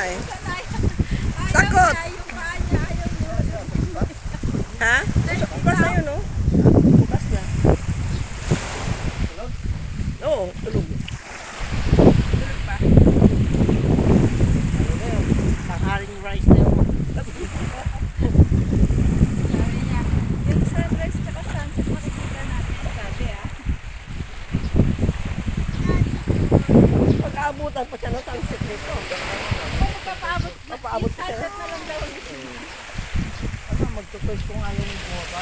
eh. Takot! Ha? Bukas na yun, no? Bukas na. Oo, tulog. Tulog pa. Ano na yun? Pangharing rice na yun. Sabi niya, yung sunrise tsaka sunset makikita natin. Sabi Pag-aabutan pa siya ng sunset nito. Kung magpapaabot na, Papaabot yung pa siya. sunset na lang daw. Ano, magtutuloy kung ayaw yung bumaba.